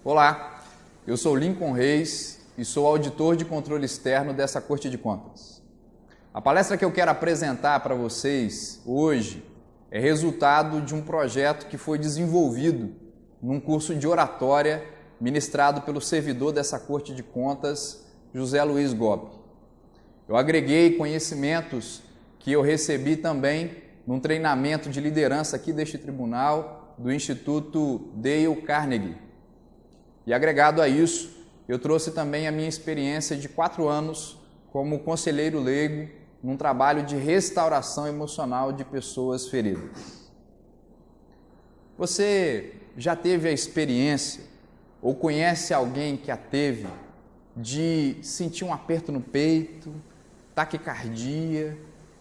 Olá, eu sou Lincoln Reis e sou auditor de controle externo dessa Corte de Contas. A palestra que eu quero apresentar para vocês hoje é resultado de um projeto que foi desenvolvido num curso de oratória ministrado pelo servidor dessa Corte de Contas, José Luiz Gobi. Eu agreguei conhecimentos que eu recebi também num treinamento de liderança aqui deste tribunal do Instituto Dale Carnegie. E agregado a isso, eu trouxe também a minha experiência de 4 anos como conselheiro leigo num trabalho de restauração emocional de pessoas feridas. Você já teve a experiência ou conhece alguém que a teve de sentir um aperto no peito, taquicardia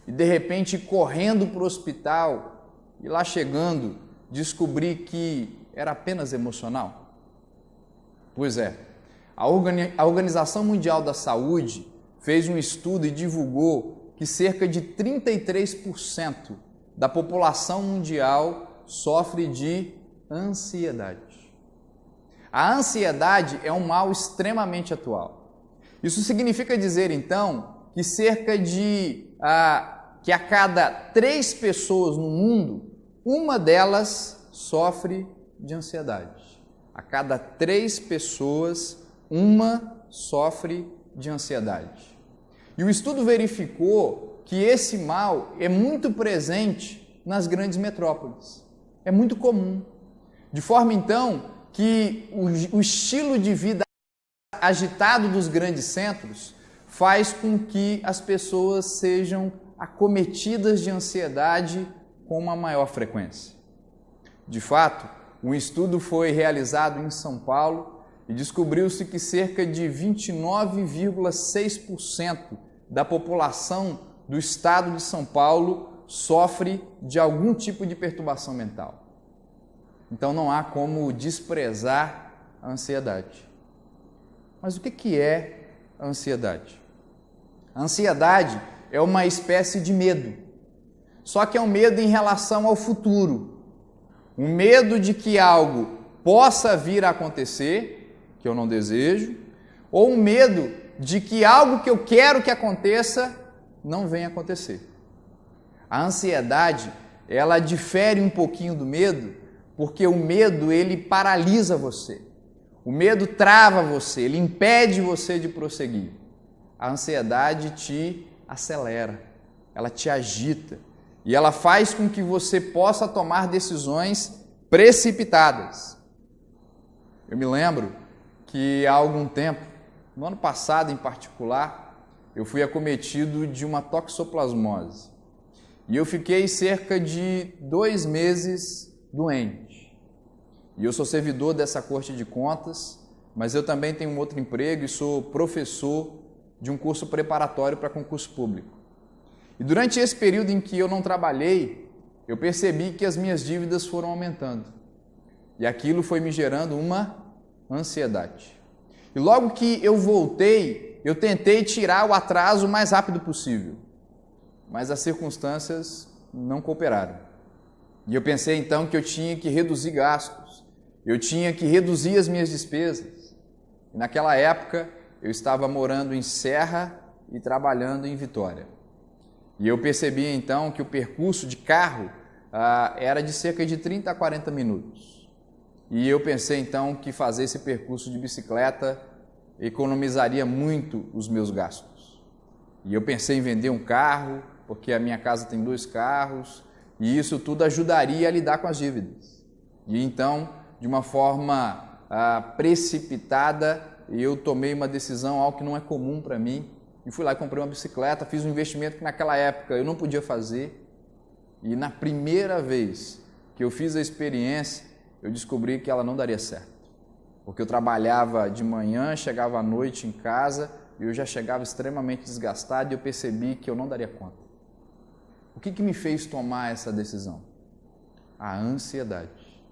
e de repente ir correndo para o hospital e lá chegando descobrir que era apenas emocional? Pois é, a Organização Mundial da Saúde fez um estudo e divulgou que cerca de 33% da população mundial sofre de ansiedade. A ansiedade é um mal extremamente atual. Isso significa dizer, então, que que a cada 3 pessoas no mundo, uma delas sofre de ansiedade. A cada 3 pessoas, uma sofre de ansiedade. E o estudo verificou que esse mal é muito presente nas grandes metrópoles. É muito comum. De forma, então, que o estilo de vida agitado dos grandes centros faz com que as pessoas sejam acometidas de ansiedade com uma maior frequência. De fato, um estudo foi realizado em São Paulo e descobriu-se que cerca de 29,6% da população do estado de São Paulo sofre de algum tipo de perturbação mental. Então não há como desprezar a ansiedade. Mas o que é a ansiedade? A ansiedade é uma espécie de medo, só que é um medo em relação ao futuro. Um medo de que algo possa vir a acontecer, que eu não desejo, ou um medo de que algo que eu quero que aconteça não venha acontecer. A ansiedade, ela difere um pouquinho do medo, porque o medo, ele paralisa você. O medo trava você, ele impede você de prosseguir. A ansiedade te acelera, ela te agita e ela faz com que você possa tomar decisões precipitadas. Eu me lembro que há algum tempo, no ano passado em particular, eu fui acometido de uma toxoplasmose e eu fiquei cerca de 2 meses doente. E eu sou servidor dessa Corte de Contas, mas eu também tenho um outro emprego e sou professor de um curso preparatório para concurso público. E durante esse período em que eu não trabalhei, eu percebi que as minhas dívidas foram aumentando. E aquilo foi me gerando uma ansiedade. E logo que eu voltei, eu tentei tirar o atraso o mais rápido possível. Mas as circunstâncias não cooperaram. E eu pensei então que eu tinha que reduzir gastos. Eu tinha que reduzir as minhas despesas. E naquela época, eu estava morando em Serra e trabalhando em Vitória. E eu percebi então que o percurso de carro era de cerca de 30 a 40 minutos. E eu pensei então que fazer esse percurso de bicicleta economizaria muito os meus gastos. E eu pensei em vender um carro, porque a minha casa tem 2 carros, e isso tudo ajudaria a lidar com as dívidas. E então, de uma forma precipitada, eu tomei uma decisão, algo que não é comum para mim, e fui lá e comprei uma bicicleta, fiz um investimento que naquela época eu não podia fazer, e na primeira vez que eu fiz a experiência, eu descobri que ela não daria certo, porque eu trabalhava de manhã, chegava à noite em casa, e eu já chegava extremamente desgastado, e eu percebi que eu não daria conta. O que me fez tomar essa decisão? A ansiedade.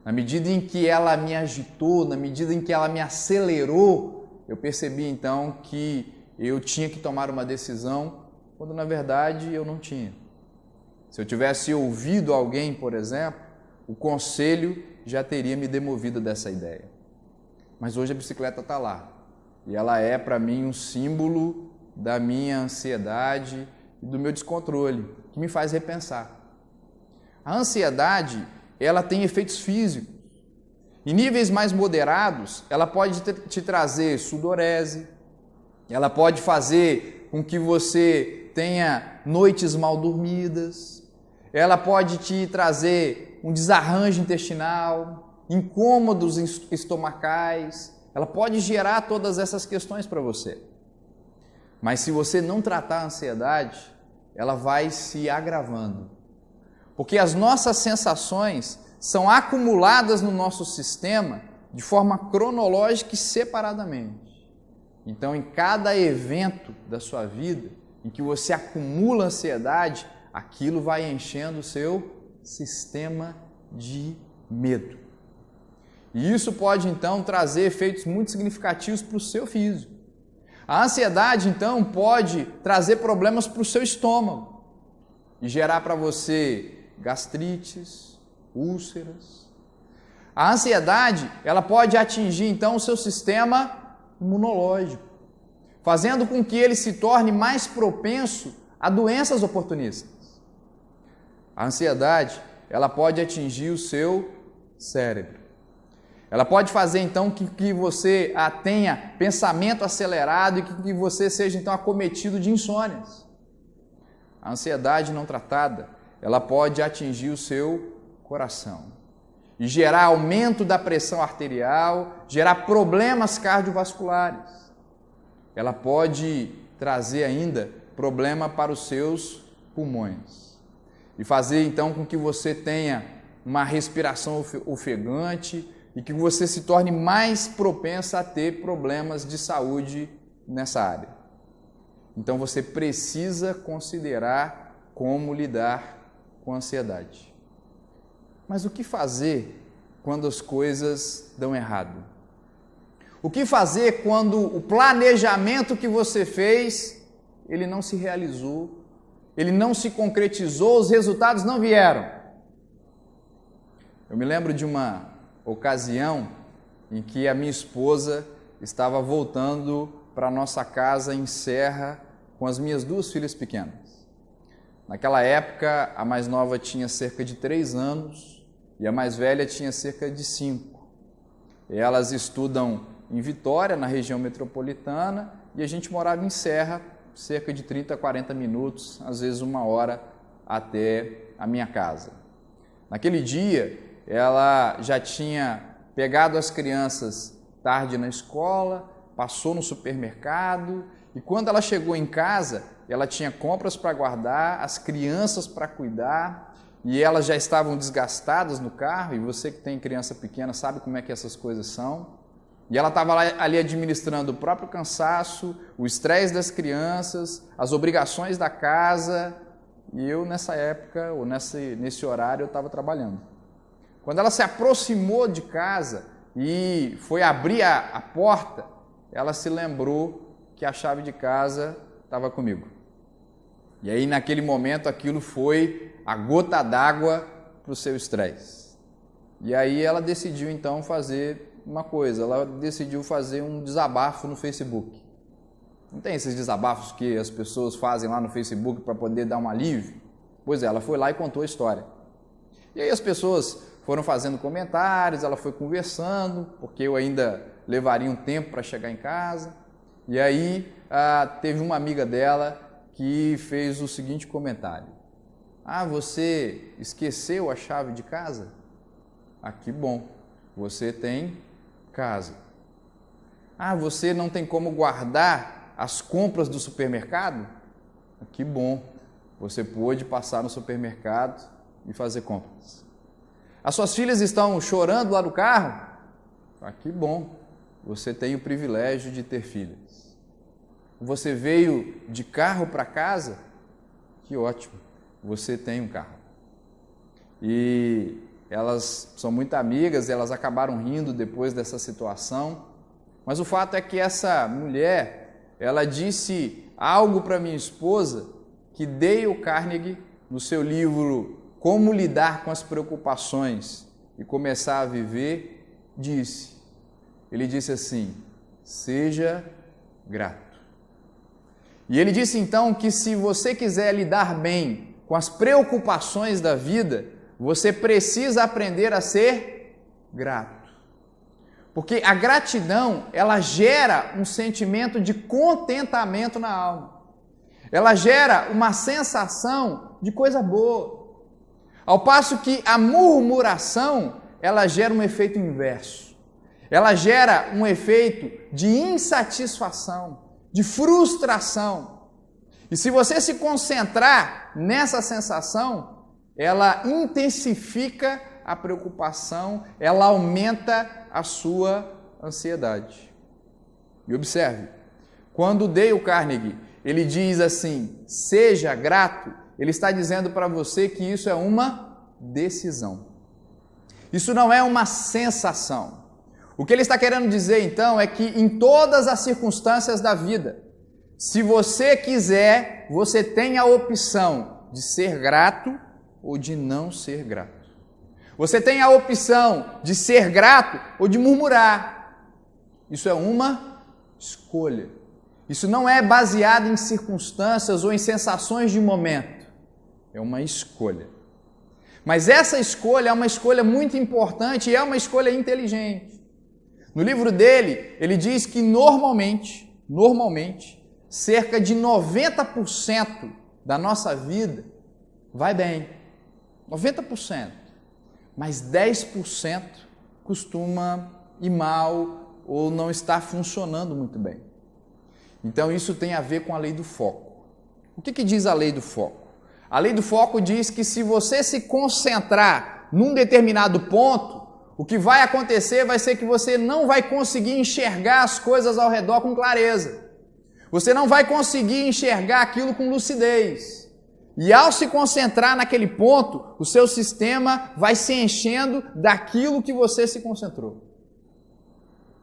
Na medida em que ela me agitou, na medida em que ela me acelerou, eu percebi então que eu tinha que tomar uma decisão, quando na verdade eu não tinha. Se eu tivesse ouvido alguém, por exemplo, o conselho já teria me demovido dessa ideia. Mas hoje a bicicleta está lá. E ela é para mim um símbolo da minha ansiedade e do meu descontrole, que me faz repensar. A ansiedade, ela tem efeitos físicos. Em níveis mais moderados, ela pode te trazer sudorese, ela pode fazer com que você tenha noites mal dormidas, ela pode te trazer um desarranjo intestinal, incômodos estomacais, ela pode gerar todas essas questões para você. Mas se você não tratar a ansiedade, ela vai se agravando. Porque as nossas sensações são acumuladas no nosso sistema de forma cronológica e separadamente. Então, em cada evento da sua vida em que você acumula ansiedade, aquilo vai enchendo o seu sistema de medo. E isso pode, então, trazer efeitos muito significativos para o seu físico. A ansiedade, então, pode trazer problemas para o seu estômago e gerar para você gastrites, úlceras. A ansiedade, ela pode atingir, então, o seu sistema imunológico, fazendo com que ele se torne mais propenso a doenças oportunistas. A ansiedade, ela pode atingir o seu cérebro. Ela pode fazer, então, que você tenha pensamento acelerado e que você seja, então, acometido de insônias. A ansiedade não tratada, ela pode atingir o seu coração e gerar aumento da pressão arterial, gerar problemas cardiovasculares. Ela pode trazer ainda problema para os seus pulmões e fazer, então, com que você tenha uma respiração ofegante e que você se torne mais propensa a ter problemas de saúde nessa área. Então você precisa considerar como lidar com a ansiedade. Mas o que fazer quando as coisas dão errado? O que fazer quando o planejamento que você fez, ele não se realizou, ele não se concretizou, os resultados não vieram? Eu me lembro de uma ocasião em que a minha esposa estava voltando para a nossa casa em Serra com as minhas 2 filhas pequenas. Naquela época, a mais nova tinha cerca de 3 anos e a mais velha tinha cerca de 5. Elas estudam em Vitória, na região metropolitana, e a gente morava em Serra, cerca de 30 a 40 minutos, às vezes 1 hora até a minha casa. Naquele dia, ela já tinha pegado as crianças tarde na escola, passou no supermercado e quando ela chegou em casa, ela tinha compras para guardar, as crianças para cuidar e elas já estavam desgastadas no carro, e você que tem criança pequena sabe como é que essas coisas são. E ela estava ali administrando o próprio cansaço, o estresse das crianças, as obrigações da casa, e eu nessa época, ou nesse horário, eu estava trabalhando. Quando ela se aproximou de casa e foi abrir a porta, ela se lembrou que a chave de casa estava comigo. E aí, naquele momento, aquilo foi a gota d'água para o seu estresse. E aí ela decidiu, então, fazer uma coisa. Ela decidiu fazer um desabafo no Facebook. Não tem esses desabafos que as pessoas fazem lá no Facebook para poder dar um alívio? Pois é, ela foi lá e contou a história. E aí as pessoas foram fazendo comentários, ela foi conversando, porque eu ainda levaria um tempo para chegar em casa. E aí teve uma amiga dela que fez o seguinte comentário: você esqueceu a chave de casa? Que bom, você tem casa. Você não tem como guardar as compras do supermercado? Que bom, você pôde passar no supermercado e fazer compras. As suas filhas estão chorando lá no carro? Que bom, você tem o privilégio de ter filhas. Você veio de carro para casa? Que ótimo, você tem um carro. E elas são muito amigas, elas acabaram rindo depois dessa situação, mas o fato é que essa mulher, ela disse algo para minha esposa que Dale Carnegie, no seu livro Como Lidar com as Preocupações e Começar a Viver, disse: ele disse assim: seja grato. E ele disse então que se você quiser lidar bem com as preocupações da vida, você precisa aprender a ser grato. Porque a gratidão, ela gera um sentimento de contentamento na alma. Ela gera uma sensação de coisa boa. Ao passo que a murmuração, ela gera um efeito inverso. Ela gera um efeito de insatisfação, de frustração. E se você se concentrar nessa sensação, ela intensifica a preocupação, ela aumenta a sua ansiedade. E observe, quando Dale Carnegie, ele diz assim, seja grato, ele está dizendo para você que isso é uma decisão. Isso não é uma sensação. O que ele está querendo dizer então é que em todas as circunstâncias da vida, se você quiser, você tem a opção de ser grato ou de não ser grato. Você tem a opção de ser grato ou de murmurar. Isso é uma escolha. Isso não é baseado em circunstâncias ou em sensações de momento. É uma escolha. Mas essa escolha é uma escolha muito importante e é uma escolha inteligente. No livro dele, ele diz que normalmente, cerca de 90% da nossa vida vai bem. 90%. Mas 10% costuma ir mal ou não está funcionando muito bem. Então isso tem a ver com a lei do foco. O que diz a lei do foco? A lei do foco diz que se você se concentrar num determinado ponto, o que vai acontecer vai ser que você não vai conseguir enxergar as coisas ao redor com clareza. Você não vai conseguir enxergar aquilo com lucidez. E ao se concentrar naquele ponto, o seu sistema vai se enchendo daquilo que você se concentrou.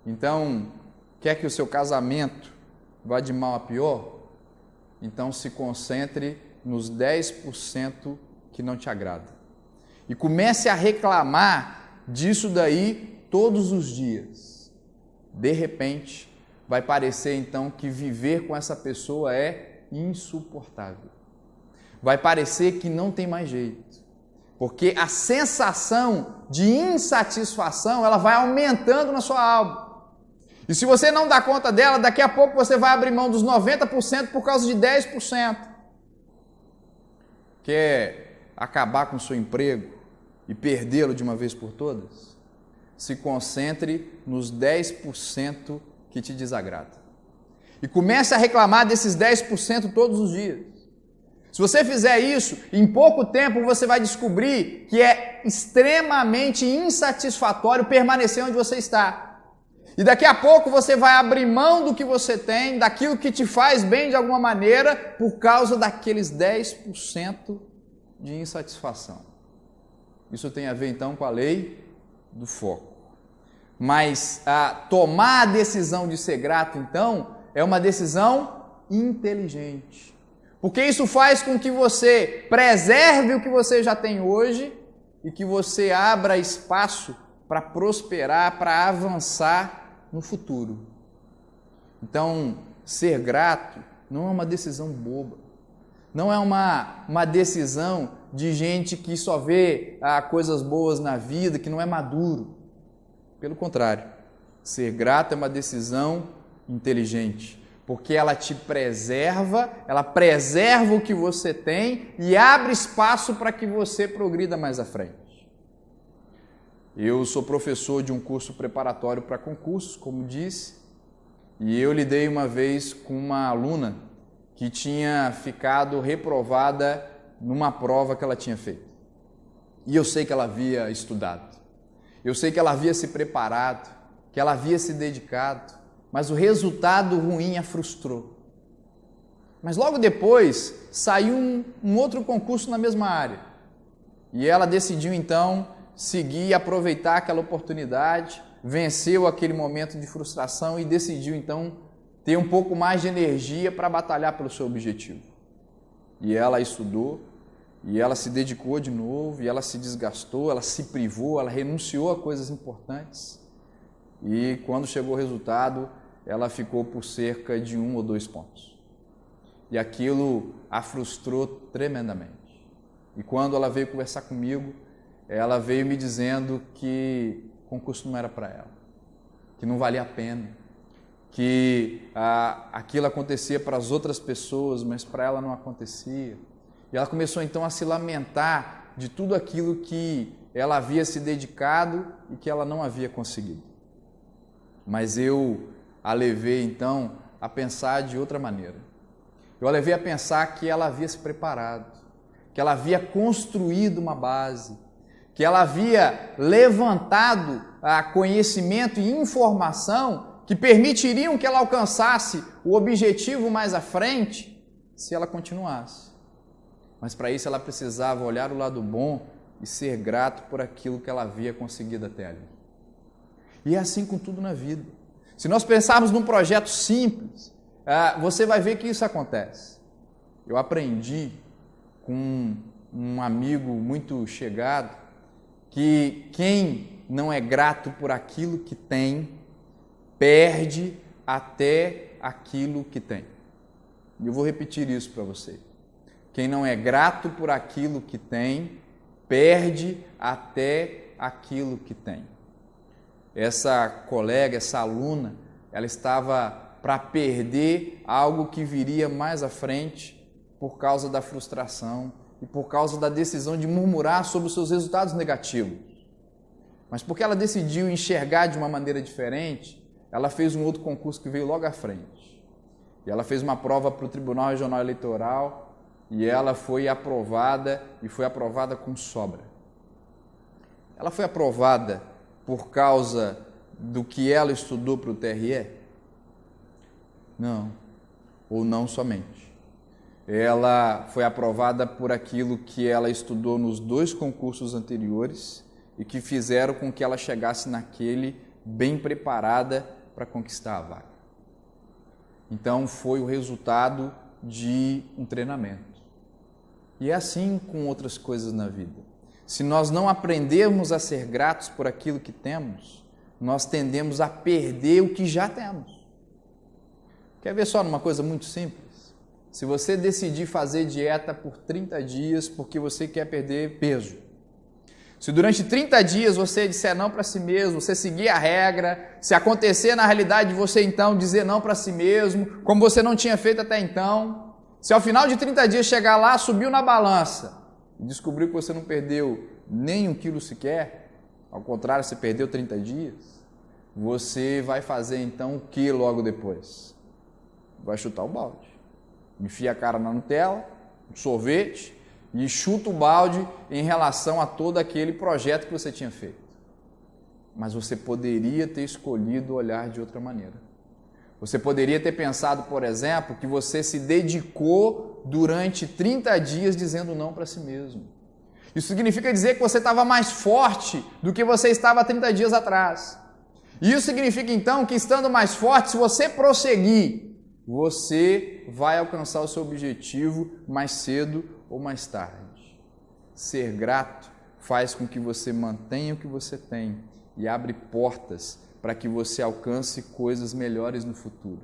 Então, quer que o seu casamento vá de mal a pior? Então se concentre nos 10% que não te agrada. E comece a reclamar disso daí todos os dias. De repente, vai parecer então que viver com essa pessoa é insuportável. Vai parecer que não tem mais jeito. Porque a sensação de insatisfação, ela vai aumentando na sua alma. E se você não dá conta dela, daqui a pouco você vai abrir mão dos 90% por causa de 10%. Quer acabar com o seu emprego e perdê-lo de uma vez por todas? Se concentre nos 10% que te desagrada. E comece a reclamar desses 10% todos os dias. Se você fizer isso, em pouco tempo você vai descobrir que é extremamente insatisfatório permanecer onde você está. E daqui a pouco você vai abrir mão do que você tem, daquilo que te faz bem de alguma maneira, por causa daqueles 10% de insatisfação. Isso tem a ver então com a lei do foco. Mas tomar a decisão de ser grato então é uma decisão inteligente. Porque isso faz com que você preserve o que você já tem hoje e que você abra espaço para prosperar, para avançar no futuro. Então, ser grato não é uma decisão boba. Não é uma decisão de gente que só vê coisas boas na vida, que não é maduro. Pelo contrário, ser grato é uma decisão inteligente. Porque ela te preserva, ela preserva o que você tem e abre espaço para que você progrida mais à frente. Eu sou professor de um curso preparatório para concursos, como disse, e eu lidei uma vez com uma aluna que tinha ficado reprovada numa prova que ela tinha feito. E eu sei que ela havia estudado, eu sei que ela havia se preparado, que ela havia se dedicado, mas o resultado ruim a frustrou. Mas logo depois saiu um outro concurso na mesma área. E ela decidiu então seguir e aproveitar aquela oportunidade, venceu aquele momento de frustração e decidiu então ter um pouco mais de energia para batalhar pelo seu objetivo. E ela estudou, e ela se dedicou de novo, e ela se desgastou, ela se privou, ela renunciou a coisas importantes. E quando chegou o resultado, ela ficou por cerca de 1 ou 2 pontos. E aquilo a frustrou tremendamente. E quando ela veio conversar comigo, ela veio me dizendo que o concurso não era para ela, que não valia a pena, que aquilo acontecia para as outras pessoas, mas para ela não acontecia. E ela começou então a se lamentar de tudo aquilo que ela havia se dedicado e que ela não havia conseguido. Mas eu a levei então a pensar de outra maneira. Eu a levei a pensar que ela havia se preparado, que ela havia construído uma base, que ela havia levantado conhecimento e informação que permitiriam que ela alcançasse o objetivo mais à frente se ela continuasse. Mas para isso ela precisava olhar o lado bom e ser grato por aquilo que ela havia conseguido até ali. E é assim com tudo na vida. Se nós pensarmos num projeto simples, você vai ver que isso acontece. Eu aprendi com um amigo muito chegado que quem não é grato por aquilo que tem, perde até aquilo que tem. E eu vou repetir isso para você. Quem não é grato por aquilo que tem, perde até aquilo que tem. Essa colega, essa aluna, ela estava para perder algo que viria mais à frente por causa da frustração e por causa da decisão de murmurar sobre os seus resultados negativos. Mas porque ela decidiu enxergar de uma maneira diferente, ela fez um outro concurso que veio logo à frente. E ela fez uma prova para o Tribunal Regional Eleitoral e ela foi aprovada, e foi aprovada com sobra. Ela foi aprovada por causa do que ela estudou para o TRE? Não, ou não somente. Ela foi aprovada por aquilo que ela estudou nos 2 concursos anteriores e que fizeram com que ela chegasse naquele bem preparada para conquistar a vaga. Então foi o resultado de um treinamento. E é assim com outras coisas na vida. Se nós não aprendermos a ser gratos por aquilo que temos, nós tendemos a perder o que já temos. Quer ver só numa coisa muito simples? Se você decidir fazer dieta por 30 dias porque você quer perder peso, se durante 30 dias você disser não para si mesmo, você seguir a regra, se acontecer na realidade você então dizer não para si mesmo, como você não tinha feito até então, se ao final de 30 dias chegar lá, subiu na balança e descobriu que você não perdeu nem 1 quilo sequer, ao contrário, você perdeu 30 dias, você vai fazer então o que logo depois? Vai chutar o balde. Enfia a cara na Nutella, um sorvete e chuta o balde em relação a todo aquele projeto que você tinha feito. Mas você poderia ter escolhido olhar de outra maneira. Você poderia ter pensado, por exemplo, que você se dedicou durante 30 dias dizendo não para si mesmo. Isso significa dizer que você estava mais forte do que você estava 30 dias atrás. E isso significa então que estando mais forte, se você prosseguir, você vai alcançar o seu objetivo mais cedo ou mais tarde. Ser grato faz com que você mantenha o que você tem e abre portas para que você alcance coisas melhores no futuro.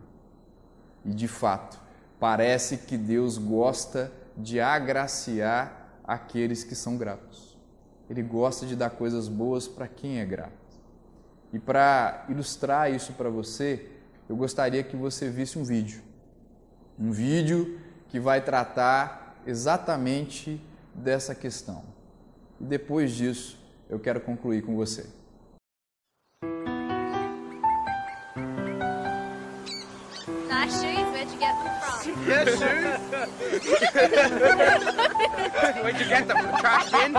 E de fato, parece que Deus gosta de agraciar aqueles que são gratos. Ele gosta de dar coisas boas para quem é grato. E para ilustrar isso para você, eu gostaria que você visse um vídeo. Um vídeo que vai tratar exatamente dessa questão. E depois disso, eu quero concluir com você. Nice shoes, where'd you get them from? Yeah, shoes. Where'd you get them? From the trash bin?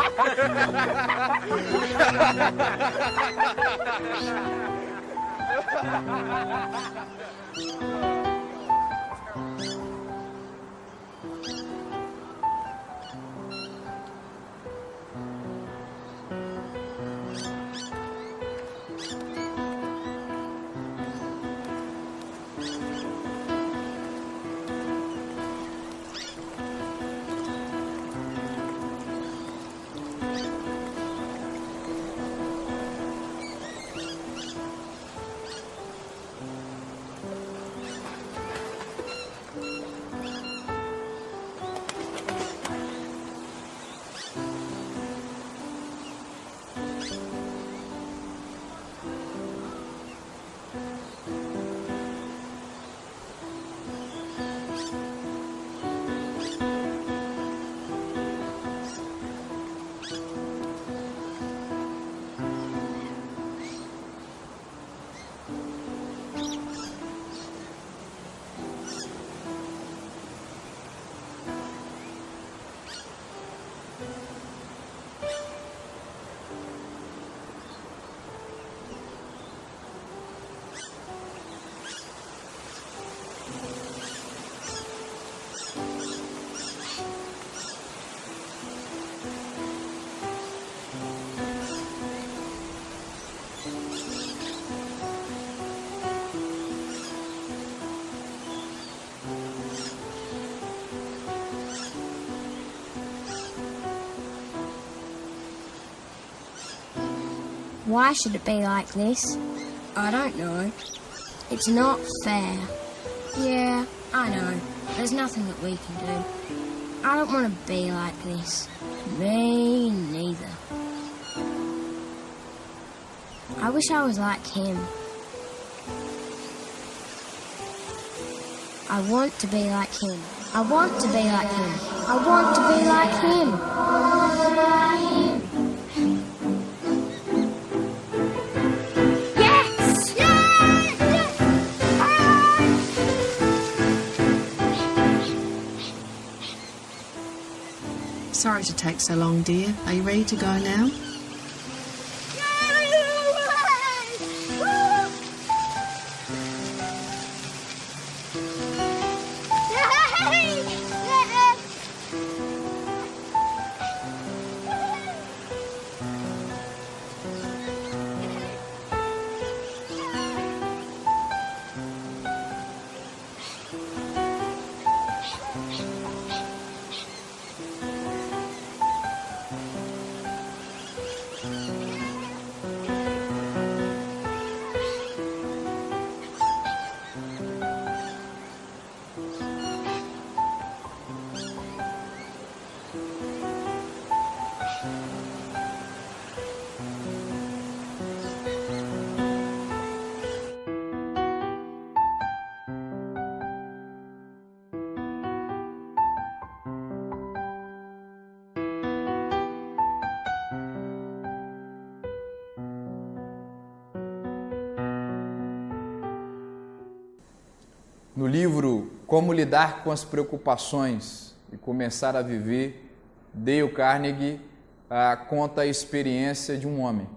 Why should it be like this? I don't know. It's not fair. Yeah, I know. There's nothing that we can do. I don't want to be like this. Me neither. I wish I was like him. I want to be like him. I want to be like him. I want to be like him. Yes! Sorry to take so long, dear. Are you ready to go now? No livro Como Lidar com as Preocupações e Começar a Viver, Dale Carnegie conta a experiência de um homem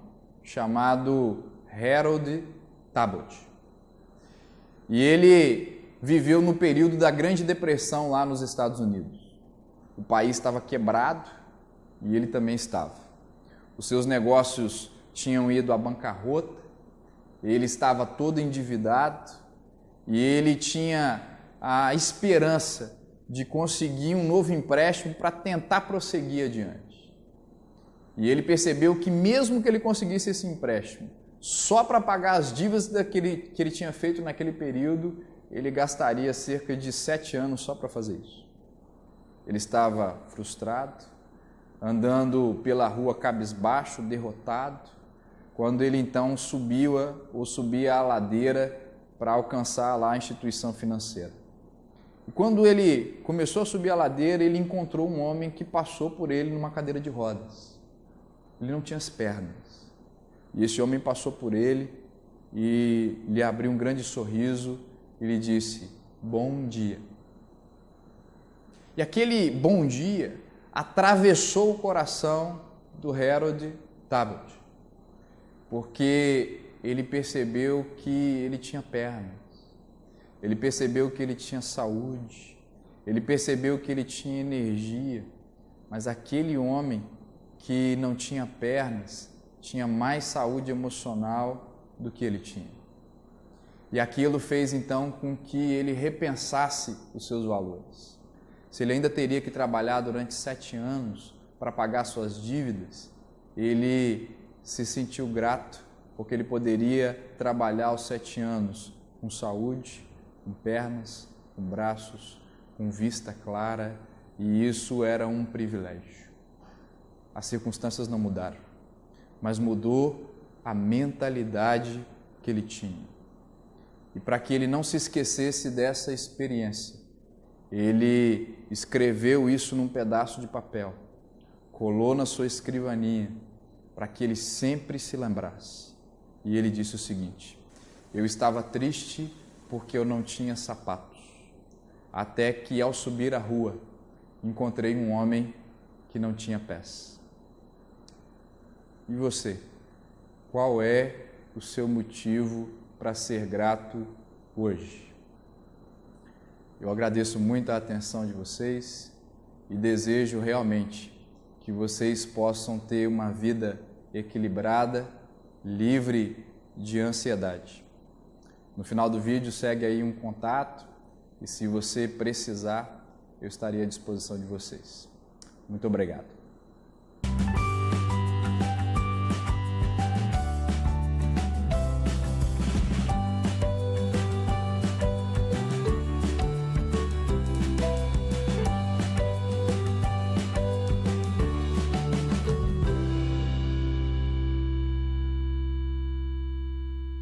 chamado Harold Tabot. E ele viveu no período da Grande Depressão lá nos Estados Unidos. O país estava quebrado e ele também estava. Os seus negócios tinham ido à bancarrota, ele estava todo endividado, e ele tinha a esperança de conseguir um novo empréstimo para tentar prosseguir adiante. E ele percebeu que mesmo que ele conseguisse esse empréstimo, só para pagar as dívidas que ele tinha feito naquele período, ele gastaria cerca de 7 anos só para fazer isso. Ele estava frustrado, andando pela rua cabisbaixo, derrotado, quando ele então subia a ladeira para alcançar lá a instituição financeira. E quando ele começou a subir a ladeira, ele encontrou um homem que passou por ele numa cadeira de rodas. Ele não tinha as pernas. E esse homem passou por ele e lhe abriu um grande sorriso e lhe disse: "Bom dia". E aquele bom dia atravessou o coração do Harold Tabot, porque ele percebeu que ele tinha pernas, ele percebeu que ele tinha saúde, ele percebeu que ele tinha energia, mas aquele homem que não tinha pernas tinha mais saúde emocional do que ele tinha. E aquilo fez então com que ele repensasse os seus valores. Se ele ainda teria que trabalhar durante 7 anos para pagar suas dívidas, ele se sentiu grato porque ele poderia trabalhar aos 7 anos com saúde, com pernas, com braços, com vista clara, e isso era um privilégio. As circunstâncias não mudaram, mas mudou a mentalidade que ele tinha. E para que ele não se esquecesse dessa experiência, ele escreveu isso num pedaço de papel, colou na sua escrivaninha, para que ele sempre se lembrasse. E ele disse o seguinte: eu estava triste porque eu não tinha sapatos, até que ao subir a rua encontrei um homem que não tinha pés. E você? Qual é o seu motivo para ser grato hoje? Eu agradeço muito a atenção de vocês e desejo realmente que vocês possam ter uma vida equilibrada, livre de ansiedade. No final do vídeo segue aí um contato e se você precisar, eu estarei à disposição de vocês. Muito obrigado.